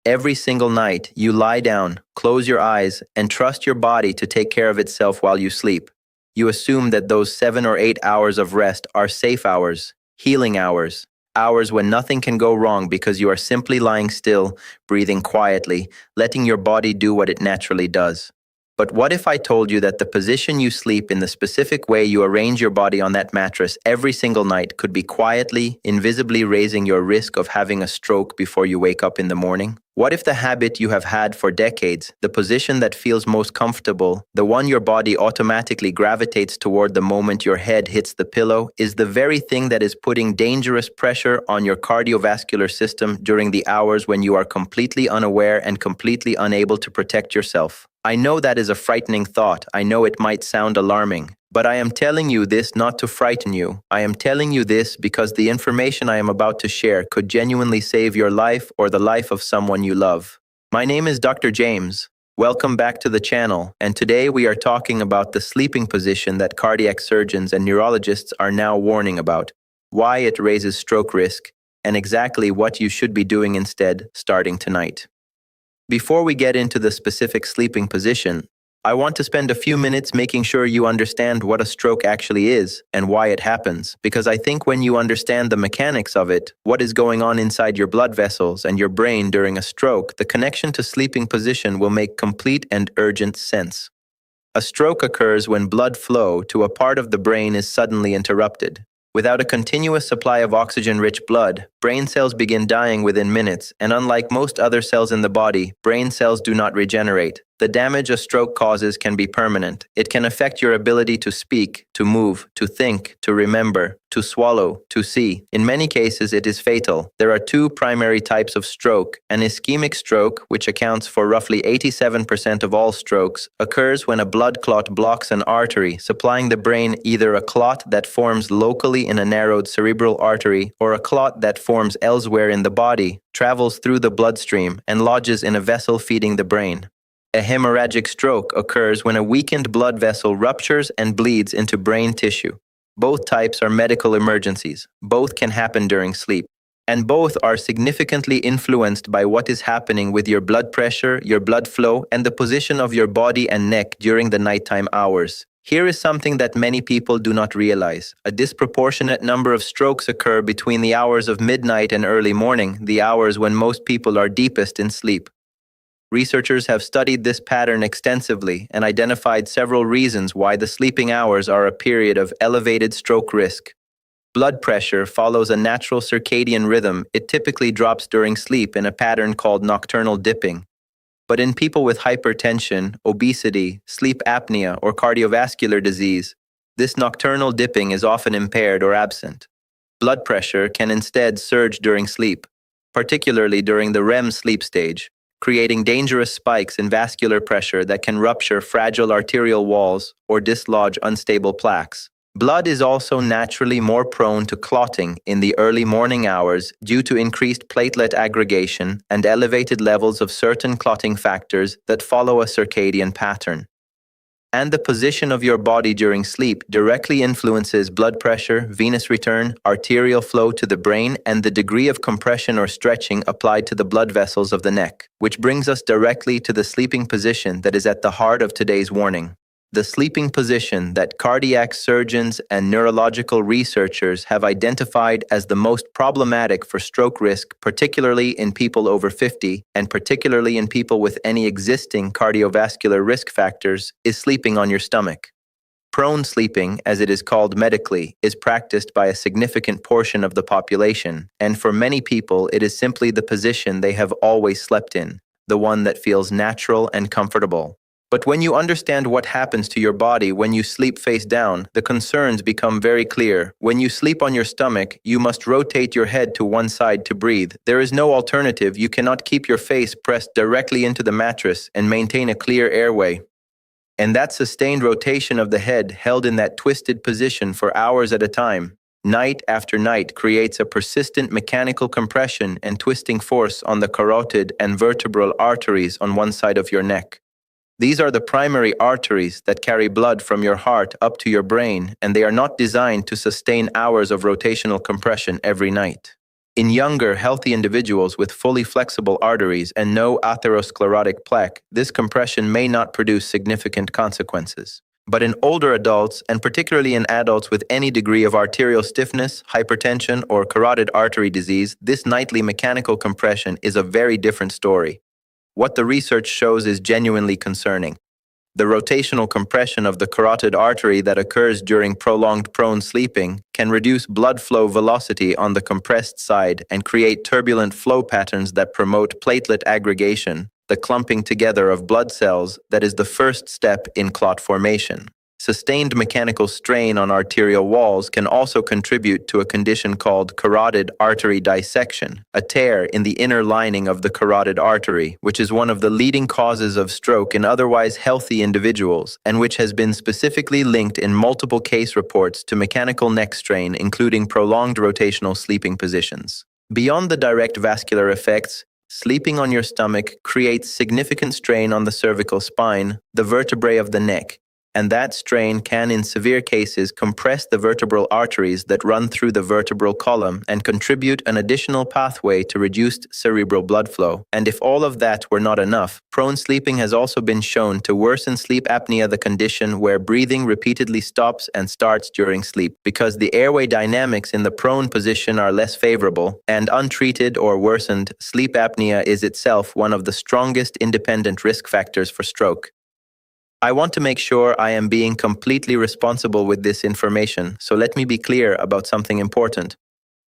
Every single night, you lie down, close your eyes, and trust your body to take care of itself while you sleep. You assume that those 7 or 8 hours of rest are safe hours, healing hours, hours when nothing can go wrong because you are simply lying still, breathing quietly, letting your body do what it naturally does. But what if I told you that the position you sleep in, the specific way you arrange your body on that mattress every single night, could be quietly, invisibly raising your risk of having a stroke before you wake up in the morning? What if the habit you have had for decades, the position that feels most comfortable, the one your body automatically gravitates toward the moment your head hits the pillow, is the very thing that is putting dangerous pressure on your cardiovascular system during the hours when you are completely unaware and completely unable to protect yourself? I know that is a frightening thought. I know it might sound alarming. But I am telling you this not to frighten you. I am telling you this because the information I am about to share could genuinely save your life or the life of someone you love. My name is Dr. James. Welcome back to the channel, and today we are talking about the sleeping position that cardiac surgeons and neurologists are now warning about, why it raises stroke risk, and exactly what you should be doing instead starting tonight. Before we get into the specific sleeping position, I want to spend a few minutes making sure you understand what a stroke actually is and why it happens, because I think when you understand the mechanics of it, what is going on inside your blood vessels and your brain during a stroke, the connection to sleeping position will make complete and urgent sense. A stroke occurs when blood flow to a part of the brain is suddenly interrupted. Without a continuous supply of oxygen-rich blood, brain cells begin dying within minutes, and unlike most other cells in the body, brain cells do not regenerate. The damage a stroke causes can be permanent. It can affect your ability to speak, to move, to think, to remember, to swallow, to see. In many cases, it is fatal. There are two primary types of stroke. An ischemic stroke, which accounts for roughly 87% of all strokes, occurs when a blood clot blocks an artery, supplying the brain either a clot that forms locally in a narrowed cerebral artery or a clot that forms elsewhere in the body, travels through the bloodstream, and lodges in a vessel feeding the brain. A hemorrhagic stroke occurs when a weakened blood vessel ruptures and bleeds into brain tissue. Both types are medical emergencies. Both can happen during sleep. And both are significantly influenced by what is happening with your blood pressure, your blood flow, and the position of your body and neck during the nighttime hours. Here is something that many people do not realize. A disproportionate number of strokes occur between the hours of midnight and early morning, the hours when most people are deepest in sleep. Researchers have studied this pattern extensively and identified several reasons why the sleeping hours are a period of elevated stroke risk. Blood pressure follows a natural circadian rhythm. It typically drops during sleep in a pattern called nocturnal dipping. But in people with hypertension, obesity, sleep apnea, or cardiovascular disease, this nocturnal dipping is often impaired or absent. Blood pressure can instead surge during sleep, particularly during the REM sleep stage, creating dangerous spikes in vascular pressure that can rupture fragile arterial walls or dislodge unstable plaques. Blood is also naturally more prone to clotting in the early morning hours due to increased platelet aggregation and elevated levels of certain clotting factors that follow a circadian pattern. And the position of your body during sleep directly influences blood pressure, venous return, arterial flow to the brain, and the degree of compression or stretching applied to the blood vessels of the neck, which brings us directly to the sleeping position that is at the heart of today's warning. The sleeping position that cardiac surgeons and neurological researchers have identified as the most problematic for stroke risk, particularly in people over 50, and particularly in people with any existing cardiovascular risk factors, is sleeping on your stomach. Prone sleeping, as it is called medically, is practiced by a significant portion of the population, and for many people it is simply the position they have always slept in, the one that feels natural and comfortable. But when you understand what happens to your body when you sleep face down, the concerns become very clear. When you sleep on your stomach, you must rotate your head to one side to breathe. There is no alternative. You cannot keep your face pressed directly into the mattress and maintain a clear airway. And that sustained rotation of the head held in that twisted position for hours at a time, night after night, creates a persistent mechanical compression and twisting force on the carotid and vertebral arteries on one side of your neck. These are the primary arteries that carry blood from your heart up to your brain, and they are not designed to sustain hours of rotational compression every night. In younger, healthy individuals with fully flexible arteries and no atherosclerotic plaque, this compression may not produce significant consequences. But in older adults, and particularly in adults with any degree of arterial stiffness, hypertension, or carotid artery disease, this nightly mechanical compression is a very different story. What the research shows is genuinely concerning. The rotational compression of the carotid artery that occurs during prolonged prone sleeping can reduce blood flow velocity on the compressed side and create turbulent flow patterns that promote platelet aggregation, the clumping together of blood cells that is the first step in clot formation. Sustained mechanical strain on arterial walls can also contribute to a condition called carotid artery dissection, a tear in the inner lining of the carotid artery, which is one of the leading causes of stroke in otherwise healthy individuals, and which has been specifically linked in multiple case reports to mechanical neck strain, including prolonged rotational sleeping positions. Beyond the direct vascular effects, sleeping on your stomach creates significant strain on the cervical spine, the vertebrae of the neck, and that strain can, in severe cases, compress the vertebral arteries that run through the vertebral column and contribute an additional pathway to reduced cerebral blood flow. And if all of that were not enough, prone sleeping has also been shown to worsen sleep apnea, the condition where breathing repeatedly stops and starts during sleep, because the airway dynamics in the prone position are less favorable, and untreated or worsened, sleep apnea is itself one of the strongest independent risk factors for stroke. I want to make sure I am being completely responsible with this information, so let me be clear about something important.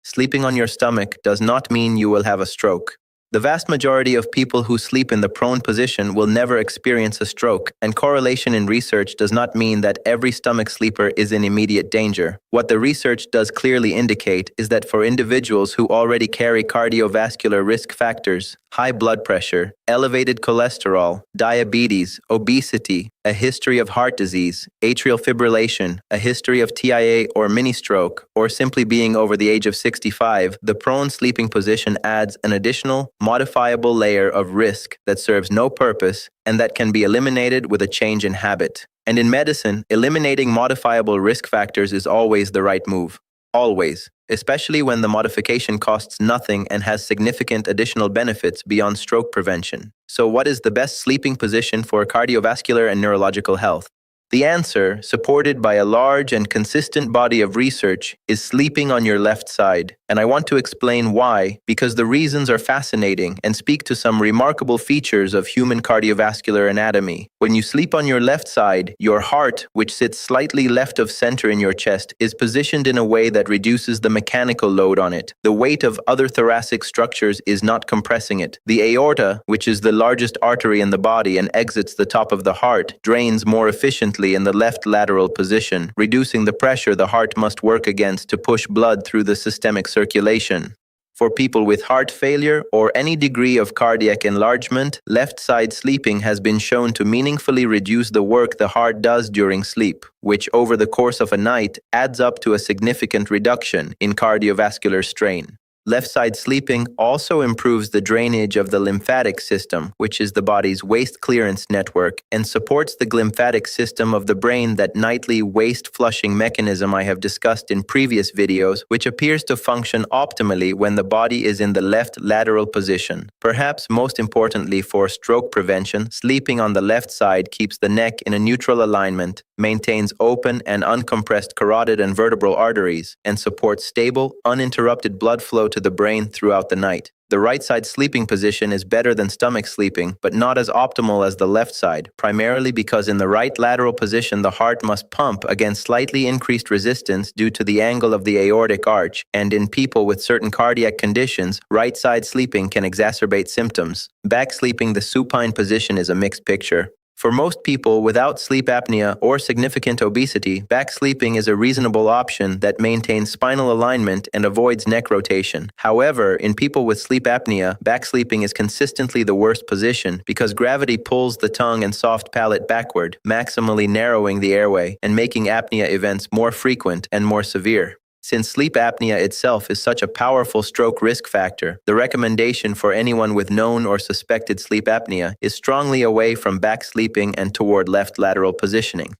Sleeping on your stomach does not mean you will have a stroke. The vast majority of people who sleep in the prone position will never experience a stroke, and correlation in research does not mean that every stomach sleeper is in immediate danger. What the research does clearly indicate is that for individuals who already carry cardiovascular risk factors, high blood pressure, elevated cholesterol, diabetes, obesity, a history of heart disease, atrial fibrillation, a history of TIA or mini-stroke, or simply being over the age of 65, the prone sleeping position adds an additional, modifiable layer of risk that serves no purpose and that can be eliminated with a change in habit. And in medicine, eliminating modifiable risk factors is always the right move. Always. Especially when the modification costs nothing and has significant additional benefits beyond stroke prevention. So what is the best sleeping position for cardiovascular and neurological health? The answer, supported by a large and consistent body of research, is sleeping on your left side. And I want to explain why, because the reasons are fascinating and speak to some remarkable features of human cardiovascular anatomy. When you sleep on your left side, your heart, which sits slightly left of center in your chest, is positioned in a way that reduces the mechanical load on it. The weight of other thoracic structures is not compressing it. The aorta, which is the largest artery in the body and exits the top of the heart, drains more efficiently in the left lateral position, reducing the pressure the heart must work against to push blood through the systemic circulation. For people with heart failure or any degree of cardiac enlargement, left-side sleeping has been shown to meaningfully reduce the work the heart does during sleep, which over the course of a night adds up to a significant reduction in cardiovascular strain. Left-side sleeping also improves the drainage of the lymphatic system, which is the body's waste clearance network, and supports the glymphatic system of the brain, that nightly waste flushing mechanism I have discussed in previous videos, which appears to function optimally when the body is in the left lateral position. Perhaps most importantly for stroke prevention, sleeping on the left side keeps the neck in a neutral alignment, maintains open and uncompressed carotid and vertebral arteries, and supports stable, uninterrupted blood flow to the brain throughout the night. The right side sleeping position is better than stomach sleeping, but not as optimal as the left side, primarily because in the right lateral position the heart must pump against slightly increased resistance due to the angle of the aortic arch, and in people with certain cardiac conditions, right side sleeping can exacerbate symptoms. Back sleeping, the supine position, is a mixed picture. For most people without sleep apnea or significant obesity, back sleeping is a reasonable option that maintains spinal alignment and avoids neck rotation. However, in people with sleep apnea, back sleeping is consistently the worst position because gravity pulls the tongue and soft palate backward, maximally narrowing the airway and making apnea events more frequent and more severe. Since sleep apnea itself is such a powerful stroke risk factor, the recommendation for anyone with known or suspected sleep apnea is strongly away from back sleeping and toward left lateral positioning.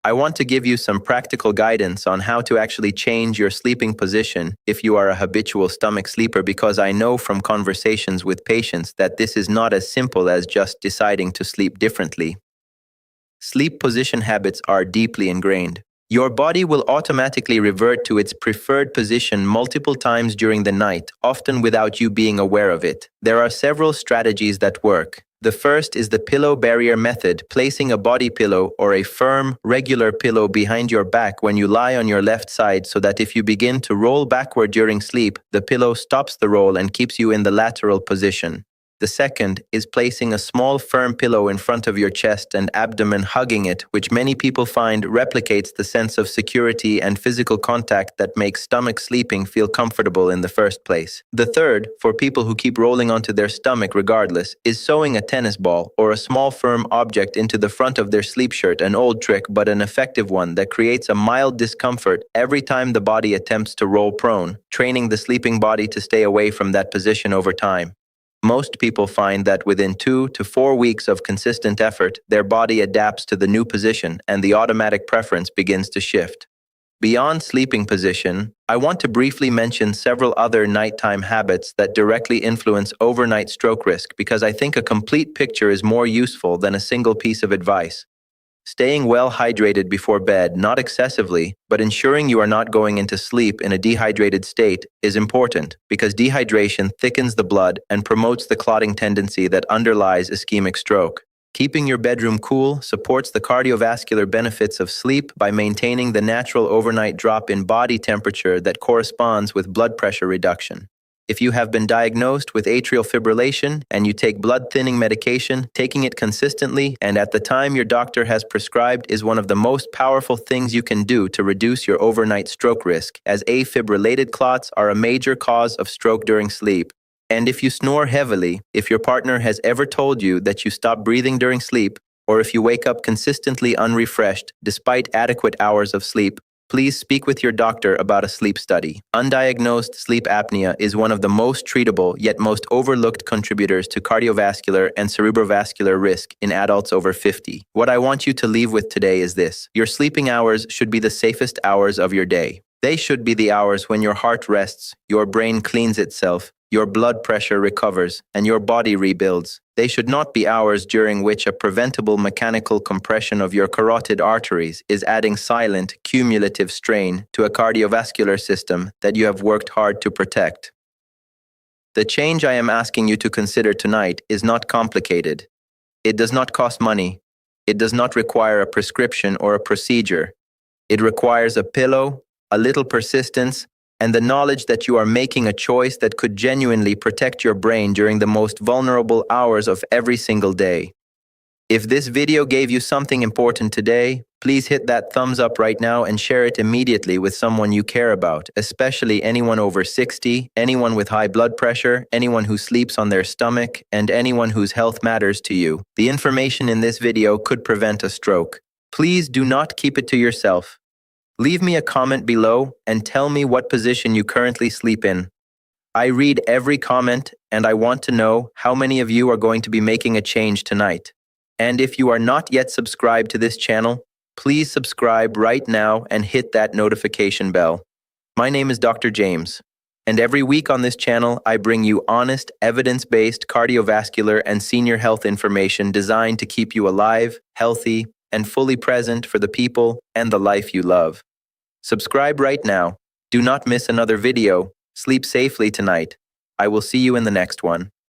I want to give you some practical guidance on how to actually change your sleeping position if you are a habitual stomach sleeper, because I know from conversations with patients that this is not as simple as just deciding to sleep differently. Sleep position habits are deeply ingrained. Your body will automatically revert to its preferred position multiple times during the night, often without you being aware of it. There are several strategies that work. The first is the pillow barrier method, placing a body pillow or a firm, regular pillow behind your back when you lie on your left side, so that if you begin to roll backward during sleep, the pillow stops the roll and keeps you in the lateral position. The second is placing a small firm pillow in front of your chest and abdomen, hugging it, which many people find replicates the sense of security and physical contact that makes stomach sleeping feel comfortable in the first place. The third, for people who keep rolling onto their stomach regardless, is sewing a tennis ball or a small firm object into the front of their sleep shirt, an old trick but an effective one that creates a mild discomfort every time the body attempts to roll prone, training the sleeping body to stay away from that position over time. Most people find that within 2 to 4 weeks of consistent effort, their body adapts to the new position and the automatic preference begins to shift. Beyond sleeping position, I want to briefly mention several other nighttime habits that directly influence overnight stroke risk, because I think a complete picture is more useful than a single piece of advice. Staying well hydrated before bed, not excessively, but ensuring you are not going into sleep in a dehydrated state, is important, because dehydration thickens the blood and promotes the clotting tendency that underlies ischemic stroke. Keeping your bedroom cool supports the cardiovascular benefits of sleep by maintaining the natural overnight drop in body temperature that corresponds with blood pressure reduction. If you have been diagnosed with atrial fibrillation and you take blood-thinning medication, taking it consistently and at the time your doctor has prescribed is one of the most powerful things you can do to reduce your overnight stroke risk, as afibrillated clots are a major cause of stroke during sleep. And if you snore heavily, if your partner has ever told you that you stop breathing during sleep, or if you wake up consistently unrefreshed despite adequate hours of sleep, please speak with your doctor about a sleep study. Undiagnosed sleep apnea is one of the most treatable yet most overlooked contributors to cardiovascular and cerebrovascular risk in adults over 50. What I want you to leave with today is this: your sleeping hours should be the safest hours of your day. They should be the hours when your heart rests, your brain cleans itself, your blood pressure recovers, and your body rebuilds. They should not be hours during which a preventable mechanical compression of your carotid arteries is adding silent, cumulative strain to a cardiovascular system that you have worked hard to protect. The change I am asking you to consider tonight is not complicated. It does not cost money. It does not require a prescription or a procedure. It requires a pillow, a little persistence, and the knowledge that you are making a choice that could genuinely protect your brain during the most vulnerable hours of every single day. If this video gave you something important today, please hit that thumbs up right now and share it immediately with someone you care about, especially anyone over 60, anyone with high blood pressure, anyone who sleeps on their stomach, and anyone whose health matters to you. The information in this video could prevent a stroke. Please do not keep it to yourself. Leave me a comment below and tell me what position you currently sleep in. I read every comment and I want to know how many of you are going to be making a change tonight. And if you are not yet subscribed to this channel, please subscribe right now and hit that notification bell. My name is Dr. James, and every week on this channel I bring you honest, evidence-based cardiovascular and senior health information designed to keep you alive, healthy, and fully present for the people and the life you love. Subscribe right now. Do not miss another video. Sleep safely tonight. I will see you in the next one.